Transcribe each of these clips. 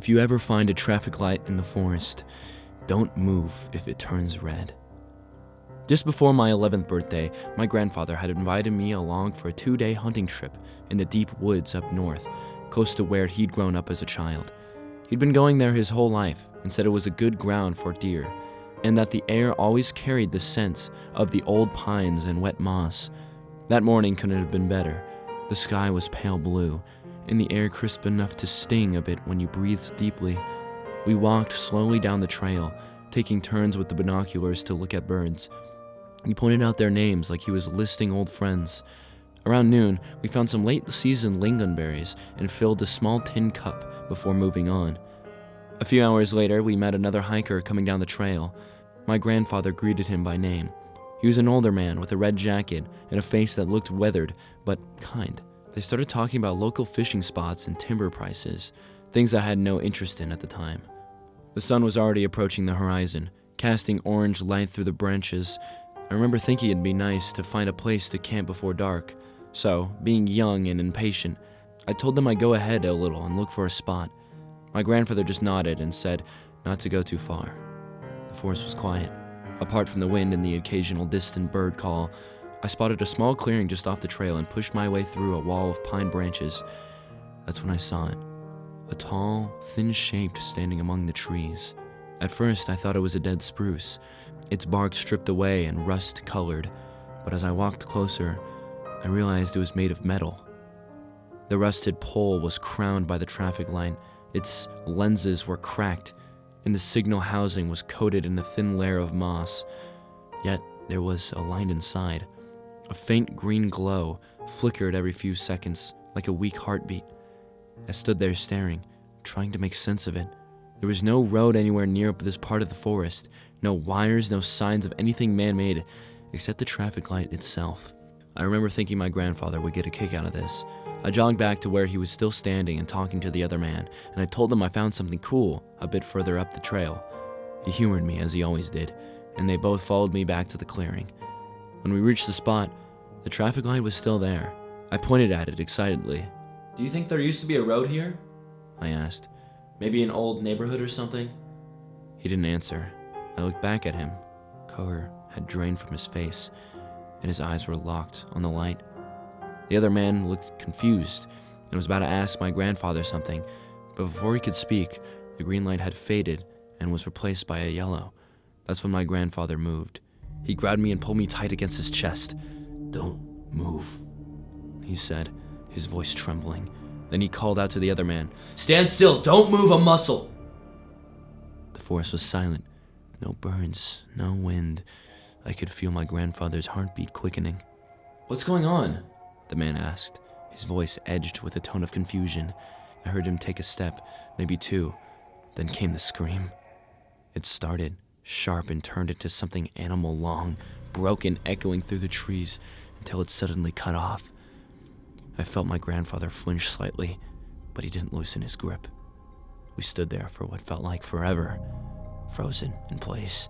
If you ever find a traffic light in the forest, don't move if it turns red. Just before my 11th birthday, my grandfather had invited me along for a 2-day hunting trip in the deep woods up north, close to where he'd grown up as a child. He'd been going there his whole life and said it was a good ground for deer, and that the air always carried the scent of the old pines and wet moss. That morning couldn't have been better. The sky was pale blue, and the air crisp enough to sting a bit when you breathed deeply. We walked slowly down the trail, taking turns with the binoculars to look at birds. He pointed out their names like he was listing old friends. Around noon, we found some late-season lingonberries and filled a small tin cup before moving on. A few hours later, we met another hiker coming down the trail. My grandfather greeted him by name. He was an older man with a red jacket and a face that looked weathered, but kind. They started talking about local fishing spots and timber prices, things I had no interest in at the time. The sun was already approaching the horizon, casting orange light through the branches. I remember thinking it'd be nice to find a place to camp before dark. So, being young and impatient, I told them I'd go ahead a little and look for a spot. My grandfather just nodded and said not to go too far. The forest was quiet. Apart from the wind and the occasional distant bird call, I spotted a small clearing just off the trail and pushed my way through a wall of pine branches. That's when I saw it. A tall, thin shape standing among the trees. At first, I thought it was a dead spruce, its bark stripped away and rust-colored, but as I walked closer, I realized it was made of metal. The rusted pole was crowned by the traffic light, its lenses were cracked, and the signal housing was coated in a thin layer of moss. Yet there was a light inside. A faint green glow flickered every few seconds, like a weak heartbeat. I stood there staring, trying to make sense of it. There was no road anywhere near this part of the forest, no wires, no signs of anything man-made, except the traffic light itself. I remember thinking my grandfather would get a kick out of this. I jogged back to where he was still standing and talking to the other man, and I told him I found something cool a bit further up the trail. He humored me, as he always did, and they both followed me back to the clearing. When we reached the spot, the traffic light was still there. I pointed at it excitedly. "Do you think there used to be a road here?" I asked. "Maybe an old neighborhood or something?" He didn't answer. I looked back at him. Color had drained from his face, and his eyes were locked on the light. The other man looked confused and was about to ask my grandfather something, but before he could speak, the green light had faded and was replaced by a yellow. That's when my grandfather moved. He grabbed me and pulled me tight against his chest. "Don't move," he said, his voice trembling. Then he called out to the other man, "Stand still, don't move a muscle!" The forest was silent. No birds, no wind. I could feel my grandfather's heartbeat quickening. "What's going on?" the man asked, his voice edged with a tone of confusion. I heard him take a step, maybe two. Then came the scream. It started, sharp, and turned into something animal long, broken, echoing through the trees, until it suddenly cut off. I felt my grandfather flinch slightly, but he didn't loosen his grip. We stood there for what felt like forever, frozen in place.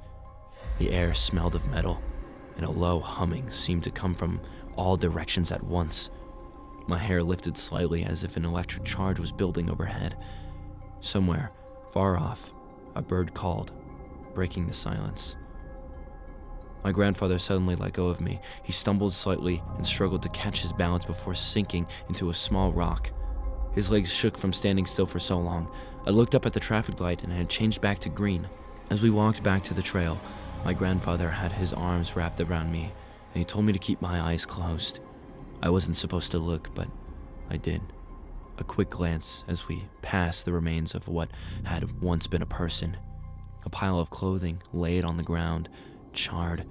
The air smelled of metal, and a low humming seemed to come from all directions at once. My hair lifted slightly as if an electric charge was building overhead. Somewhere, far off, a bird called, breaking the silence. My grandfather suddenly let go of me. He stumbled slightly and struggled to catch his balance before sinking into a small rock. His legs shook from standing still for so long. I looked up at the traffic light and it had changed back to green. As we walked back to the trail, my grandfather had his arms wrapped around me, and he told me to keep my eyes closed. I wasn't supposed to look, but I did. A quick glance as we passed the remains of what had once been a person. A pile of clothing laid on the ground, charred,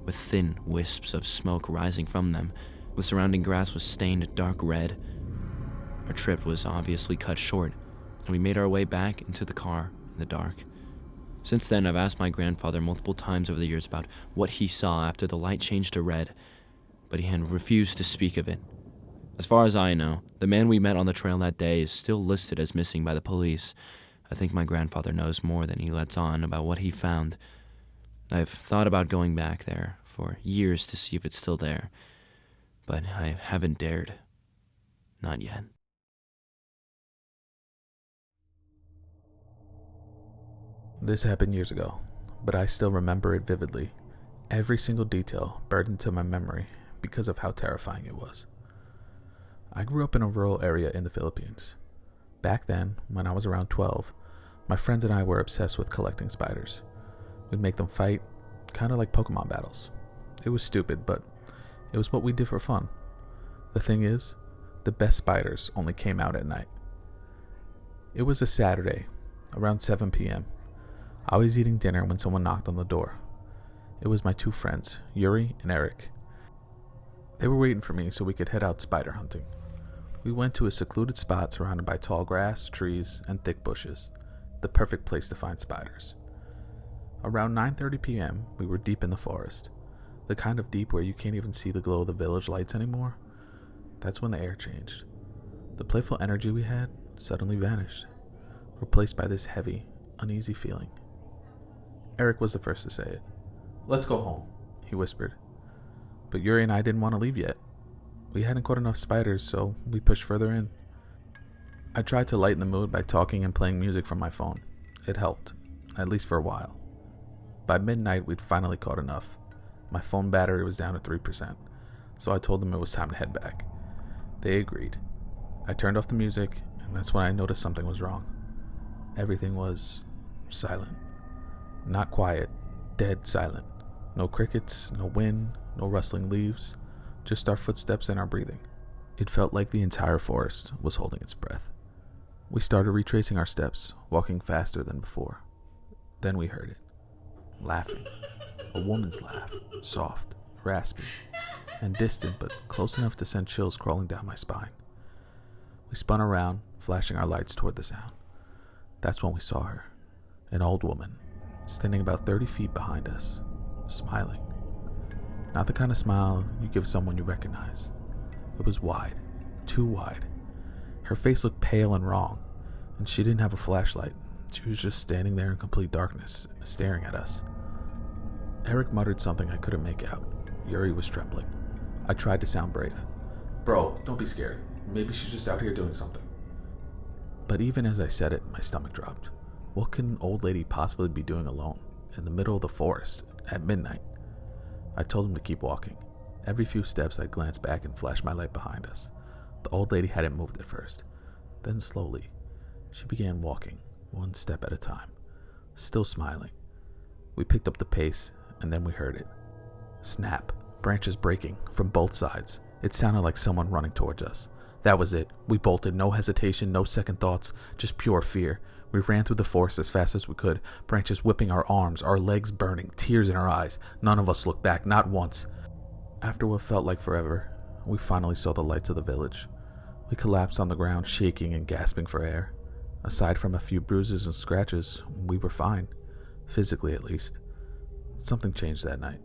with thin wisps of smoke rising from them. The surrounding grass was stained dark red. Our trip was obviously cut short, and we made our way back into the car in the dark. Since then, I've asked my grandfather multiple times over the years about what he saw after the light changed to red, but he had refused to speak of it. As far as I know, the man we met on the trail that day is still listed as missing by the police. I think my grandfather knows more than he lets on about what he found. I've thought about going back there for years to see if it's still there, but I haven't dared. Not yet. This happened years ago, but I still remember it vividly. Every single detail burned into my memory because of how terrifying it was. I grew up in a rural area in the Philippines. Back then, when I was around 12, my friends and I were obsessed with collecting spiders. We'd make them fight, kind of like Pokemon battles. It was stupid, but it was what we did for fun. The thing is, the best spiders only came out at night. It was a Saturday, around 7 p.m. I was eating dinner when someone knocked on the door. It was my two friends, Yuri and Eric. They were waiting for me so we could head out spider hunting. We went to a secluded spot surrounded by tall grass, trees, and thick bushes. The perfect place to find spiders. Around 9:30 p.m., we were deep in the forest. The kind of deep where you can't even see the glow of the village lights anymore. That's when the air changed. The playful energy we had suddenly vanished, replaced by this heavy, uneasy feeling. Eric was the first to say it. "Let's go home," he whispered. But Yuri and I didn't want to leave yet. We hadn't caught enough spiders, so we pushed further in. I tried to lighten the mood by talking and playing music from my phone. It helped, at least for a while. By midnight, we'd finally caught enough. My phone battery was down to 3%, so I told them it was time to head back. They agreed. I turned off the music, and that's when I noticed something was wrong. Everything was silent. Not quiet, dead silent. No crickets, no wind, no rustling leaves, just our footsteps and our breathing. It felt like the entire forest was holding its breath. We started retracing our steps, walking faster than before. Then we heard it. Laughing. A woman's laugh, soft, raspy, and distant, but close enough to send chills crawling down my spine. We spun around, flashing our lights toward the sound. That's when we saw her, an old woman, standing about 30 feet behind us, smiling. Not the kind of smile you give someone you recognize. It was wide, too wide. Her face looked pale and wrong, and she didn't have a flashlight. She was just standing there in complete darkness, staring at us. Eric muttered something I couldn't make out. Yuri was trembling. I tried to sound brave. "Bro, don't be scared. Maybe she's just out here doing something." But even as I said it, my stomach dropped. What could an old lady possibly be doing alone, in the middle of the forest, at midnight? I told him to keep walking. Every few steps I glanced back and flashed my light behind us. The old lady hadn't moved at first. Then slowly, she began walking, one step at a time, still smiling. We picked up the pace, and then we heard it. Snap, branches breaking from both sides. It sounded like someone running towards us. That was it. We bolted, no hesitation, no second thoughts, just pure fear. We ran through the forest as fast as we could, branches whipping our arms, our legs burning, tears in our eyes. None of us looked back, not once. After what felt like forever, we finally saw the lights of the village. We collapsed on the ground, shaking and gasping for air. Aside from a few bruises and scratches, we were fine, physically at least. Something changed that night.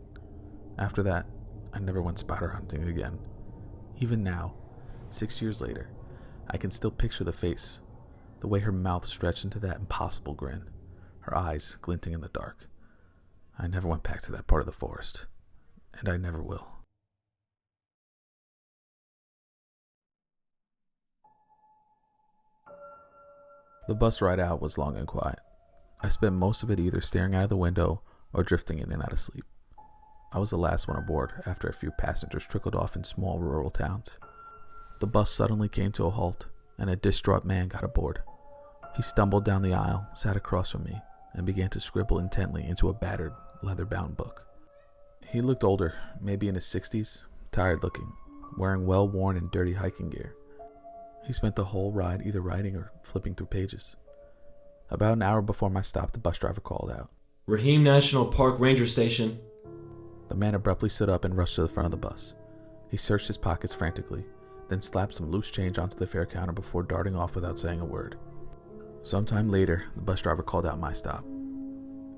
After that, I never went spider hunting again. Even now, 6 years later, I can still picture the face, the way her mouth stretched into that impossible grin, her eyes glinting in the dark. I never went back to that part of the forest, and I never will. The bus ride out was long and quiet. I spent most of it either staring out of the window or drifting in and out of sleep. I was the last one aboard after a few passengers trickled off in small rural towns. The bus suddenly came to a halt, and a distraught man got aboard. He stumbled down the aisle, sat across from me, and began to scribble intently into a battered, leather-bound book. He looked older, maybe in his 60s, tired-looking, wearing well-worn and dirty hiking gear. He spent the whole ride either writing or flipping through pages. About an hour before my stop, the bus driver called out, "Rahim National Park Ranger Station." The man abruptly stood up and rushed to the front of the bus. He searched his pockets frantically, then slapped some loose change onto the fare counter before darting off without saying a word. Sometime later, the bus driver called out my stop.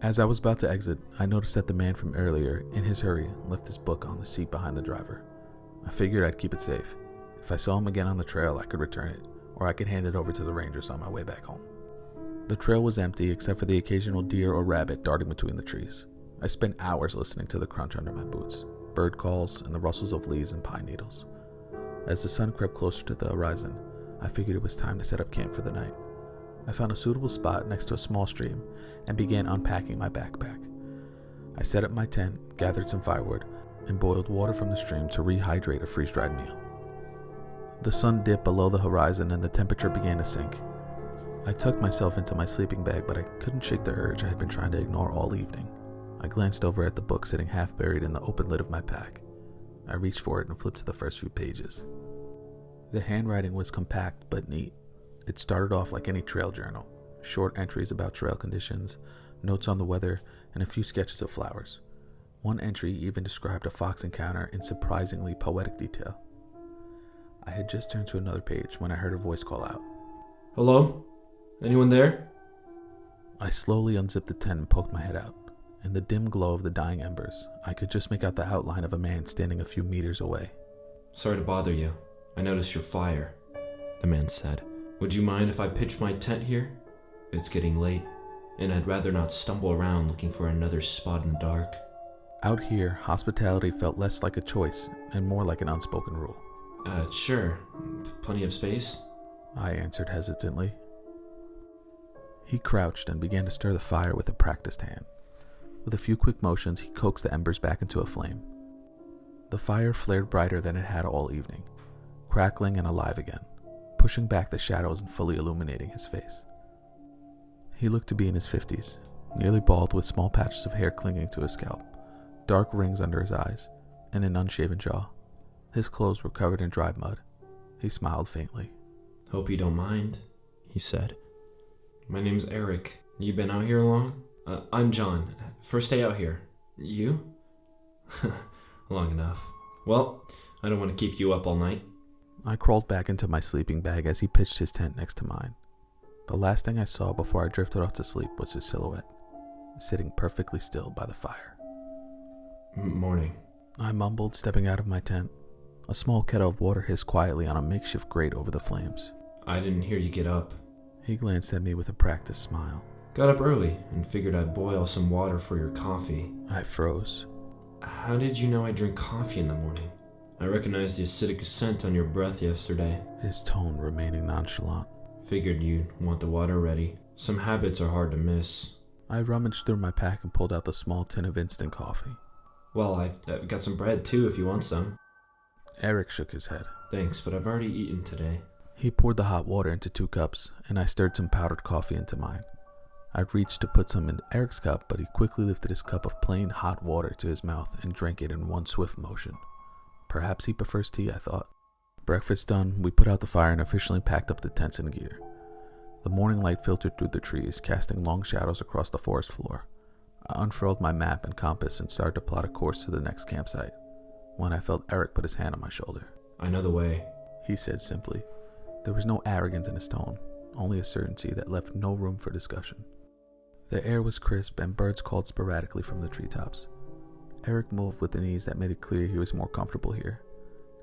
As I was about to exit, I noticed that the man from earlier, in his hurry, left his book on the seat behind the driver. I figured I'd keep it safe. If I saw him again on the trail, I could return it, or I could hand it over to the rangers on my way back home. The trail was empty except for the occasional deer or rabbit darting between the trees. I spent hours listening to the crunch under my boots, bird calls, and the rustles of leaves and pine needles. As the sun crept closer to the horizon, I figured it was time to set up camp for the night. I found a suitable spot next to a small stream and began unpacking my backpack. I set up my tent, gathered some firewood, and boiled water from the stream to rehydrate a freeze-dried meal. The sun dipped below the horizon and the temperature began to sink. I tucked myself into my sleeping bag, but I couldn't shake the urge I had been trying to ignore all evening. I glanced over at the book sitting half buried in the open lid of my pack. I reached for it and flipped to the first few pages. The handwriting was compact but neat. It started off like any trail journal, short entries about trail conditions, notes on the weather, and a few sketches of flowers. One entry even described a fox encounter in surprisingly poetic detail. I had just turned to another page when I heard a voice call out. Hello? Anyone there? I slowly unzipped the tent and poked my head out. In the dim glow of the dying embers, I could just make out the outline of a man standing a few meters away. Sorry to bother you. I noticed your fire, the man said. Would you mind if I pitch my tent here? It's getting late, and I'd rather not stumble around looking for another spot in the dark. Out here, hospitality felt less like a choice and more like an unspoken rule. Sure. Plenty of space? I answered hesitantly. He crouched and began to stir the fire with a practiced hand. With a few quick motions, he coaxed the embers back into a flame. The fire flared brighter than it had all evening, crackling and alive again, pushing back the shadows and fully illuminating his face. He looked to be in his 50s, nearly bald with small patches of hair clinging to his scalp, dark rings under his eyes, and an unshaven jaw. His clothes were covered in dried mud. He smiled faintly. Hope you don't mind, he said. My name's Eric. You been out here long? I'm John. First day out here. You? Long enough. Well, I don't want to keep you up all night. I crawled back into my sleeping bag as he pitched his tent next to mine. The last thing I saw before I drifted off to sleep was his silhouette, sitting perfectly still by the fire. Morning. I mumbled, stepping out of my tent. A small kettle of water hissed quietly on a makeshift grate over the flames. I didn't hear you get up. He glanced at me with a practiced smile. Got up early and figured I'd boil some water for your coffee. I froze. How did you know I drink coffee in the morning? I recognized the acidic scent on your breath yesterday. His tone remaining nonchalant. Figured you'd want the water ready. Some habits are hard to miss. I rummaged through my pack and pulled out the small tin of instant coffee. Well, I've got some bread too if you want some. Eric shook his head. Thanks, but I've already eaten today. He poured the hot water into 2 cups, and I stirred some powdered coffee into mine. I reached to put some in Eric's cup, but he quickly lifted his cup of plain hot water to his mouth and drank it in one swift motion. Perhaps he prefers tea, I thought. Breakfast done, we put out the fire and officially packed up the tents and gear. The morning light filtered through the trees, casting long shadows across the forest floor. I unfurled my map and compass and started to plot a course to the next campsite, when I felt Eric put his hand on my shoulder. I know the way, he said simply. There was no arrogance in his tone, only a certainty that left no room for discussion. The air was crisp and birds called sporadically from the treetops. Eric moved with an ease that made it clear he was more comfortable here,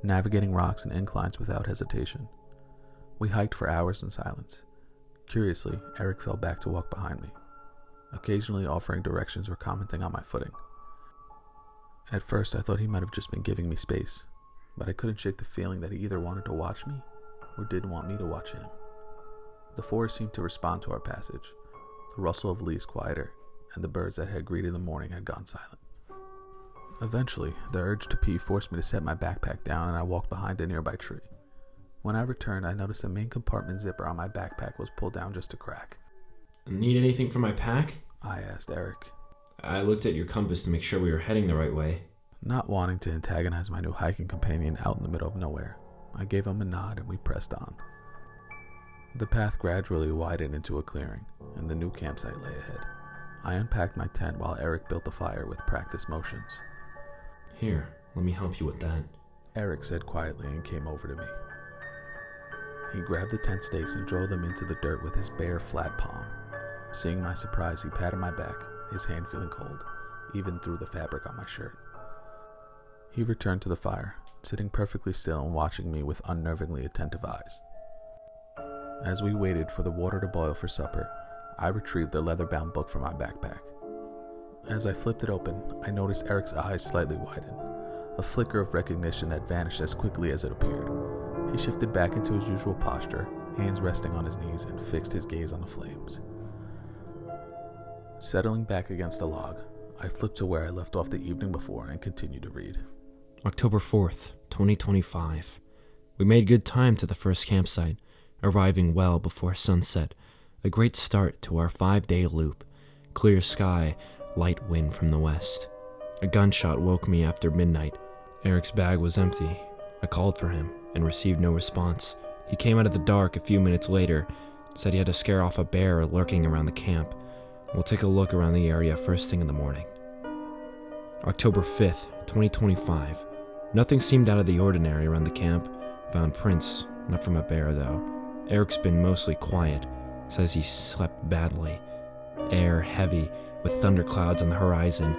navigating rocks and inclines without hesitation. We hiked for hours in silence. Curiously, Eric fell back to walk behind me, occasionally offering directions or commenting on my footing. At first, I thought he might have just been giving me space, but I couldn't shake the feeling that he either wanted to watch me or didn't want me to watch him. The forest seemed to respond to our passage. The rustle of leaves quieter, and the birds that had greeted the morning had gone silent. Eventually, the urge to pee forced me to set my backpack down, and I walked behind a nearby tree. When I returned, I noticed the main compartment zipper on my backpack was pulled down just a crack. Need anything for my pack? I asked Eric. I looked at your compass to make sure we were heading the right way. Not wanting to antagonize my new hiking companion out in the middle of nowhere, I gave him a nod and we pressed on. The path gradually widened into a clearing, and the new campsite lay ahead. I unpacked my tent while Eric built the fire with practiced motions. Here, let me help you with that, Eric said quietly and came over to me. He grabbed the tent stakes and drove them into the dirt with his bare, flat palm. Seeing my surprise, he patted my back, his hand feeling cold, even through the fabric on my shirt. He returned to the fire, sitting perfectly still and watching me with unnervingly attentive eyes. As we waited for the water to boil for supper, I retrieved the leather-bound book from my backpack. As I flipped it open, I noticed Eric's eyes slightly widen, a flicker of recognition that vanished as quickly as it appeared. He shifted back into his usual posture, hands resting on his knees, and fixed his gaze on the flames. Settling back against a log, I flipped to where I left off the evening before and continued to read. October 4th, 2025. We made good time to the first campsite, arriving well before sunset. A great start to our 5-day loop. Clear sky, light wind from the west. A gunshot woke me after midnight. Eric's bag was empty. I called for him and received no response. He came out of the dark a few minutes later, said he had to scare off a bear lurking around the camp. We'll take a look around the area first thing in the morning. October 5th, 2025. Nothing seemed out of the ordinary around the camp. Found prints, not from a bear though. Eric's been mostly quiet, says he slept badly. Air heavy, with thunderclouds on the horizon,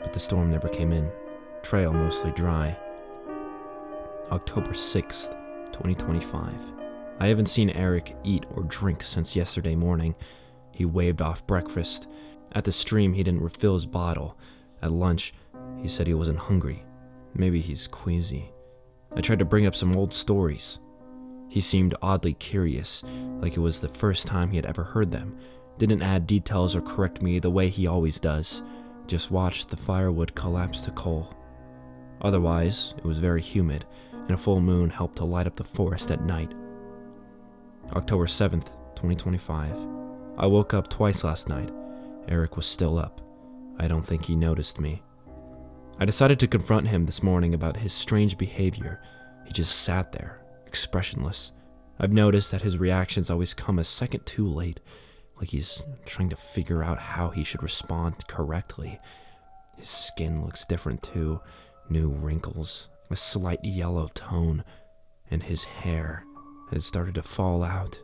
but the storm never came in. Trail mostly dry. October 6th, 2025. I haven't seen Eric eat or drink since yesterday morning. He waved off breakfast. At the stream, he didn't refill his bottle. At lunch, he said he wasn't hungry. Maybe he's queasy. I tried to bring up some old stories. He seemed oddly curious, like it was the first time he had ever heard them. Didn't add details or correct me the way he always does. Just watched the firewood collapse to coal. Otherwise, it was very humid, and a full moon helped to light up the forest at night. October 7th, 2025. I woke up twice last night. Eric was still up. I don't think he noticed me. I decided to confront him this morning about his strange behavior. He just sat there, expressionless. I've noticed that his reactions always come a second too late, like he's trying to figure out how he should respond correctly. His skin looks different too, new wrinkles, a slight yellow tone, and his hair has started to fall out.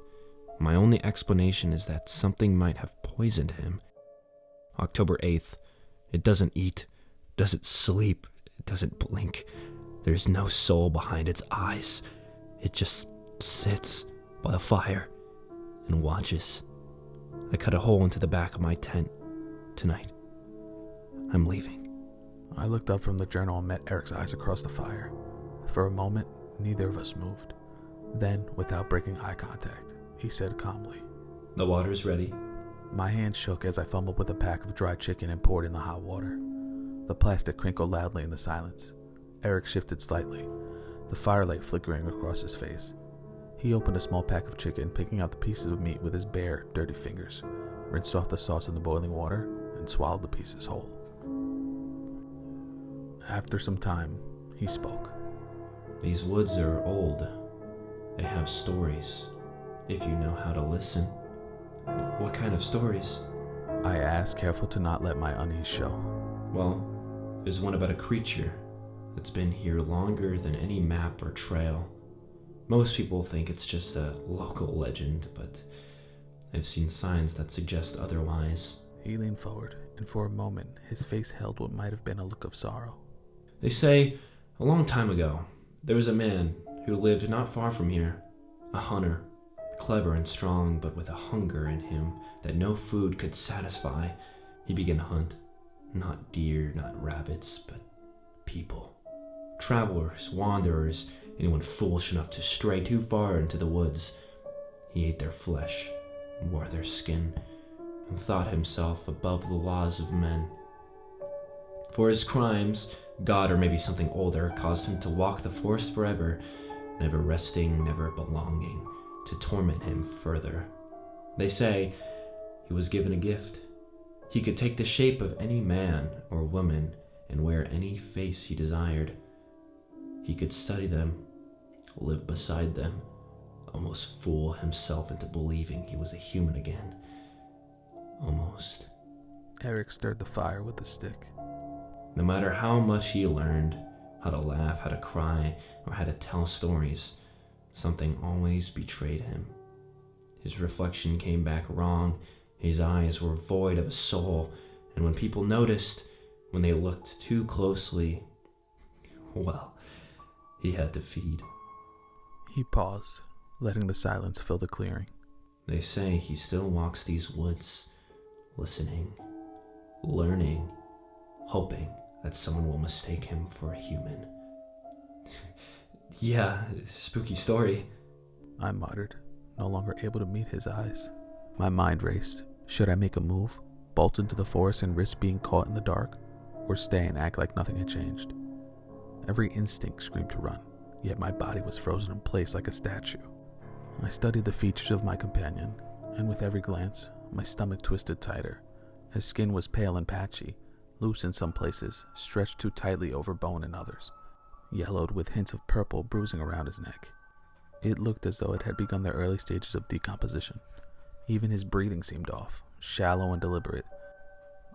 My only explanation is that something might have poisoned him. October 8th. It doesn't eat, doesn't sleep, it doesn't blink. There's no soul behind its eyes. It just sits by the fire and watches. I cut a hole into the back of my tent tonight. I'm leaving. I looked up from the journal and met Eric's eyes across the fire. For a moment, neither of us moved. Then, without breaking eye contact, he said calmly, The water's ready. My hand shook as I fumbled with a pack of dried chicken and poured in the hot water. The plastic crinkled loudly in the silence. Eric shifted slightly, the firelight flickering across his face. He opened a small pack of chicken, picking out the pieces of meat with his bare, dirty fingers, rinsed off the sauce in the boiling water, and swallowed the pieces whole. After some time, he spoke. These woods are old. They have stories, if you know how to listen. What kind of stories? I asked, careful to not let my unease show. Well, there's one about a creature that's been here longer than any map or trail. Most people think it's just a local legend, but I've seen signs that suggest otherwise. He leaned forward, and for a moment, his face held what might have been a look of sorrow. They say, a long time ago, there was a man who lived not far from here, a hunter, clever and strong, but with a hunger in him that no food could satisfy. He began to hunt, not deer, not rabbits, but people. Travelers, wanderers, anyone foolish enough to stray too far into the woods. He ate their flesh, wore their skin, and thought himself above the laws of men. For his crimes, God, or maybe something older, caused him to walk the forest forever, never resting, never belonging, to torment him further. They say he was given a gift. He could take the shape of any man or woman and wear any face he desired. He could study them, live beside them, almost fool himself into believing he was a human again. Almost. Eric stirred the fire with a stick. No matter how much he learned, how to laugh, how to cry, or how to tell stories, something always betrayed him. His reflection came back wrong. His eyes were void of a soul, and when people noticed, when they looked too closely, well, he had to feed. He paused, letting the silence fill the clearing. They say he still walks these woods, listening, learning, hoping that someone will mistake him for a human. Yeah, spooky story. I muttered, no longer able to meet his eyes. My mind raced. Should I make a move, bolt into the forest and risk being caught in the dark, or stay and act like nothing had changed? Every instinct screamed to run, yet my body was frozen in place like a statue. I studied the features of my companion, and with every glance, my stomach twisted tighter. His skin was pale and patchy, loose in some places, stretched too tightly over bone in others, yellowed with hints of purple bruising around his neck. It looked as though it had begun the early stages of decomposition. Even his breathing seemed off, shallow and deliberate,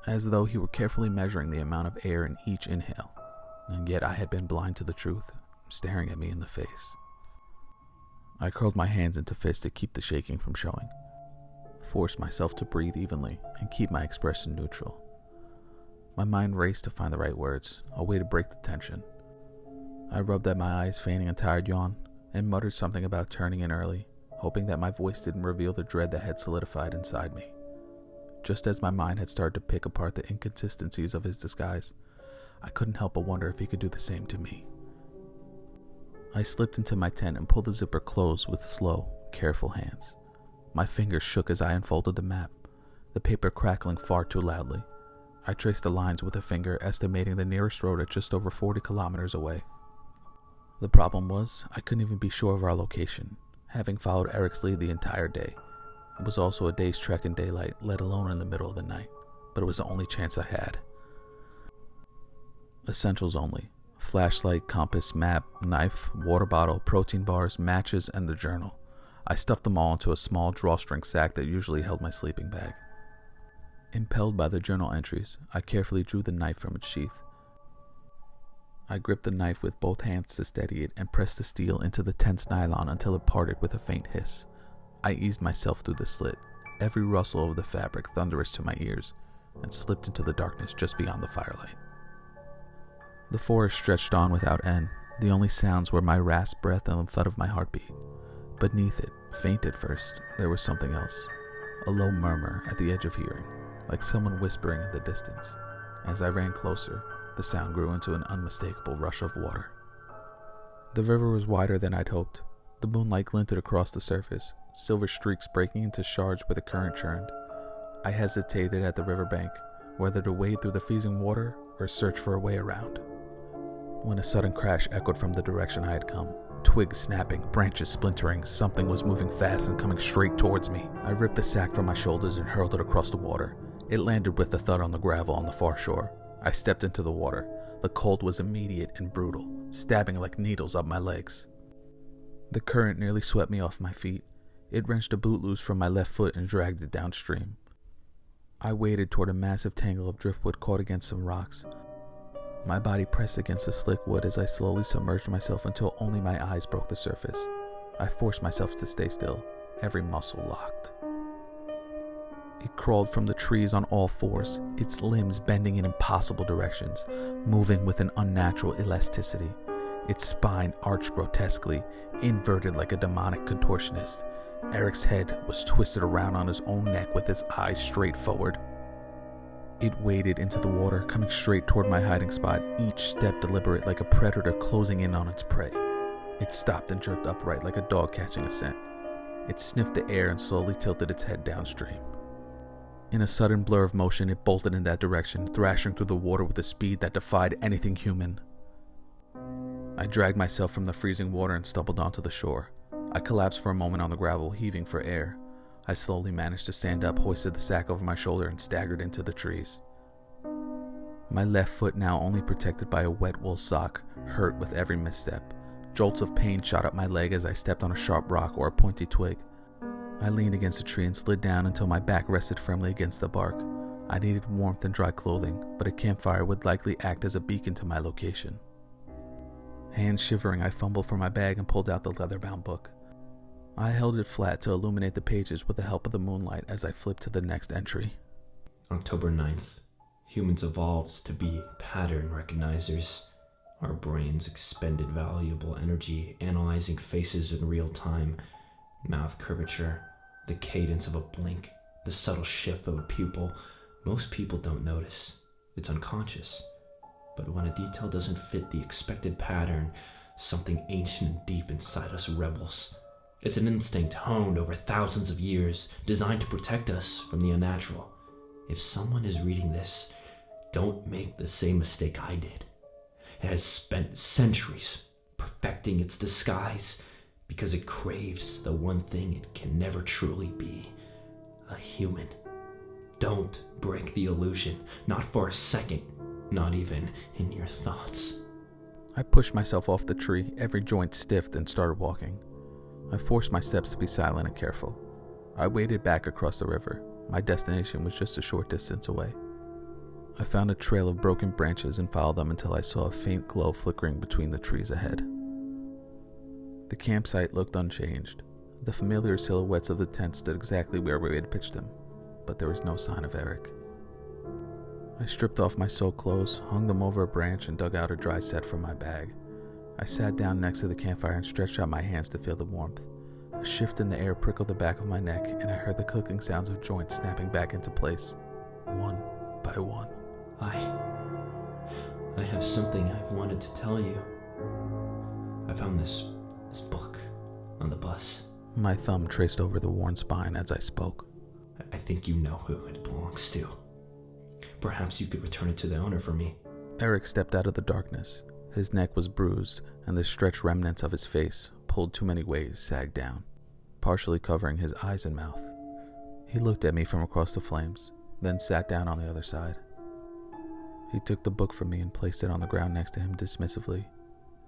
as though he were carefully measuring the amount of air in each inhale. And yet I had been blind to the truth, staring at me in the face. I curled my hands into fists to keep the shaking from showing, forced myself to breathe evenly and keep my expression neutral. My mind raced to find the right words, a way to break the tension. I rubbed at my eyes, feigning a tired yawn, and muttered something about turning in early, hoping that my voice didn't reveal the dread that had solidified inside me. Just as my mind had started to pick apart the inconsistencies of his disguise, I couldn't help but wonder if he could do the same to me. I slipped into my tent and pulled the zipper closed with slow, careful hands. My fingers shook as I unfolded the map, the paper crackling far too loudly. I traced the lines with a finger, estimating the nearest road at just over 40 kilometers away. The problem was, I couldn't even be sure of our location, having followed Eric's lead the entire day. It was also a day's trek in daylight, let alone in the middle of the night, but it was the only chance I had. Essentials only: flashlight, compass, map, knife, water bottle, protein bars, matches, and the journal. I stuffed them all into a small drawstring sack that usually held my sleeping bag. Impelled by the journal entries, I carefully drew the knife from its sheath. I gripped the knife with both hands to steady it and pressed the steel into the tense nylon until it parted with a faint hiss. I eased myself through the slit, every rustle of the fabric thunderous to my ears, and slipped into the darkness just beyond the firelight. The forest stretched on without end. The only sounds were my rasped breath and the thud of my heartbeat. Beneath it, faint at first, there was something else. A low murmur at the edge of hearing, like someone whispering in the distance. As I ran closer, the sound grew into an unmistakable rush of water. The river was wider than I'd hoped. The moonlight glinted across the surface, silver streaks breaking into shards where the current churned. I hesitated at the riverbank, whether to wade through the freezing water or search for a way around, when a sudden crash echoed from the direction I had come. Twigs snapping, branches splintering, something was moving fast and coming straight towards me. I ripped the sack from my shoulders and hurled it across the water. It landed with a thud on the gravel on the far shore. I stepped into the water. The cold was immediate and brutal, stabbing like needles up my legs. The current nearly swept me off my feet. It wrenched a boot loose from my left foot and dragged it downstream. I waded toward a massive tangle of driftwood caught against some rocks. My body pressed against the slick wood as I slowly submerged myself until only my eyes broke the surface. I forced myself to stay still, every muscle locked. It crawled from the trees on all fours, its limbs bending in impossible directions, moving with an unnatural elasticity. Its spine arched grotesquely, inverted like a demonic contortionist. Eric's head was twisted around on his own neck with its eyes straight forward. It waded into the water, coming straight toward my hiding spot, each step deliberate like a predator closing in on its prey. It stopped and jerked upright like a dog catching a scent. It sniffed the air and slowly tilted its head downstream. In a sudden blur of motion, it bolted in that direction, thrashing through the water with a speed that defied anything human. I dragged myself from the freezing water and stumbled onto the shore. I collapsed for a moment on the gravel, heaving for air. I slowly managed to stand up, hoisted the sack over my shoulder, and staggered into the trees. My left foot, now only protected by a wet wool sock, hurt with every misstep. Jolts of pain shot up my leg as I stepped on a sharp rock or a pointy twig. I leaned against a tree and slid down until my back rested firmly against the bark. I needed warmth and dry clothing, but a campfire would likely act as a beacon to my location. Hands shivering, I fumbled for my bag and pulled out the leather-bound book. I held it flat to illuminate the pages with the help of the moonlight as I flipped to the next entry. October 9th. Humans evolved to be pattern recognizers. Our brains expended valuable energy analyzing faces in real time. Mouth curvature, the cadence of a blink, the subtle shift of a pupil. Most people don't notice. It's unconscious. But when a detail doesn't fit the expected pattern, something ancient and deep inside us rebels. It's an instinct honed over thousands of years, designed to protect us from the unnatural. If someone is reading this, don't make the same mistake I did. It has spent centuries perfecting its disguise because it craves the one thing it can never truly be, a human. Don't break the illusion, not for a second, not even in your thoughts. I pushed myself off the tree, every joint stiffed, and started walking. I forced my steps to be silent and careful. I waded back across the river. My destination was just a short distance away. I found a trail of broken branches and followed them until I saw a faint glow flickering between the trees ahead. The campsite looked unchanged. The familiar silhouettes of the tent stood exactly where we had pitched them, but there was no sign of Eric. I stripped off my soaked clothes, hung them over a branch, and dug out a dry set from my bag. I sat down next to the campfire and stretched out my hands to feel the warmth. A shift in the air prickled the back of my neck, and I heard the clicking sounds of joints snapping back into place, one by one. I have something I've wanted to tell you. I found this book on the bus. My thumb traced over the worn spine as I spoke. I think you know who it belongs to. Perhaps you could return it to the owner for me. Eric stepped out of the darkness. His neck was bruised, and the stretched remnants of his face, pulled too many ways, sagged down, partially covering his eyes and mouth. He looked at me from across the flames, then sat down on the other side. He took the book from me and placed it on the ground next to him dismissively.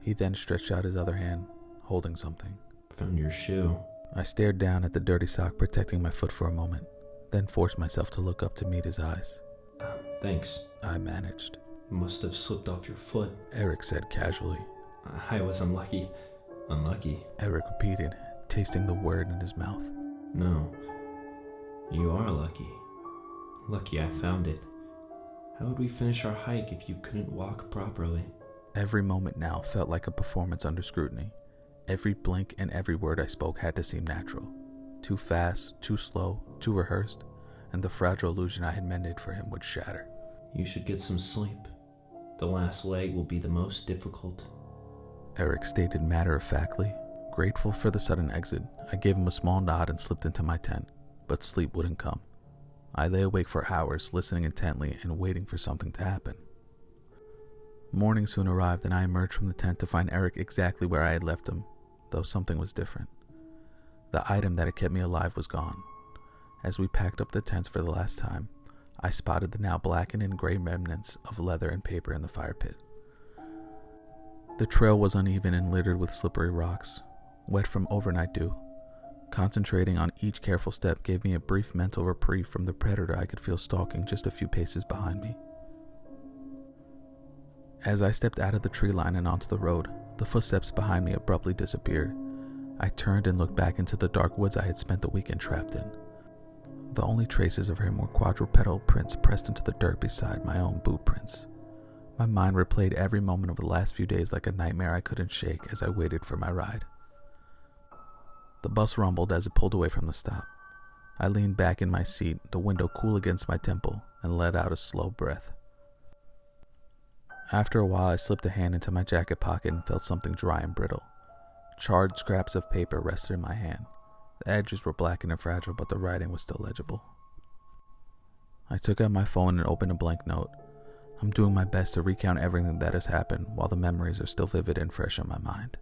He then stretched out his other hand, holding something. Found your shoe. I stared down at the dirty sock protecting my foot for a moment, then forced myself to look up to meet his eyes. Thanks. I managed. Must have slipped off your foot. Eric said casually. I was unlucky. Unlucky? Eric repeated, tasting the word in his mouth. No. You are lucky. Lucky I found it. How would we finish our hike if you couldn't walk properly? Every moment now felt like a performance under scrutiny. Every blink and every word I spoke had to seem natural. Too fast, too slow, too rehearsed, and the fragile illusion I had mended for him would shatter. You should get some sleep. The last leg will be the most difficult. Eric stated matter-of-factly. Grateful for the sudden exit, I gave him a small nod and slipped into my tent, but sleep wouldn't come. I lay awake for hours, listening intently and waiting for something to happen. Morning soon arrived, and I emerged from the tent to find Eric exactly where I had left him, though something was different. The item that had kept me alive was gone. As we packed up the tents for the last time, I spotted the now blackened and gray remnants of leather and paper in the fire pit. The trail was uneven and littered with slippery rocks, wet from overnight dew. Concentrating on each careful step gave me a brief mental reprieve from the predator I could feel stalking just a few paces behind me. As I stepped out of the tree line and onto the road, the footsteps behind me abruptly disappeared. I turned and looked back into the dark woods I had spent the weekend trapped in. The only traces of him were quadrupedal prints pressed into the dirt beside my own boot prints. My mind replayed every moment of the last few days like a nightmare I couldn't shake as I waited for my ride. The bus rumbled as it pulled away from the stop. I leaned back in my seat, the window cool against my temple, and let out a slow breath. After a while, I slipped a hand into my jacket pocket and felt something dry and brittle. Charred scraps of paper rested in my hand. The edges were blackened and fragile, but the writing was still legible. I took out my phone and opened a blank note. I'm doing my best to recount everything that has happened while the memories are still vivid and fresh in my mind.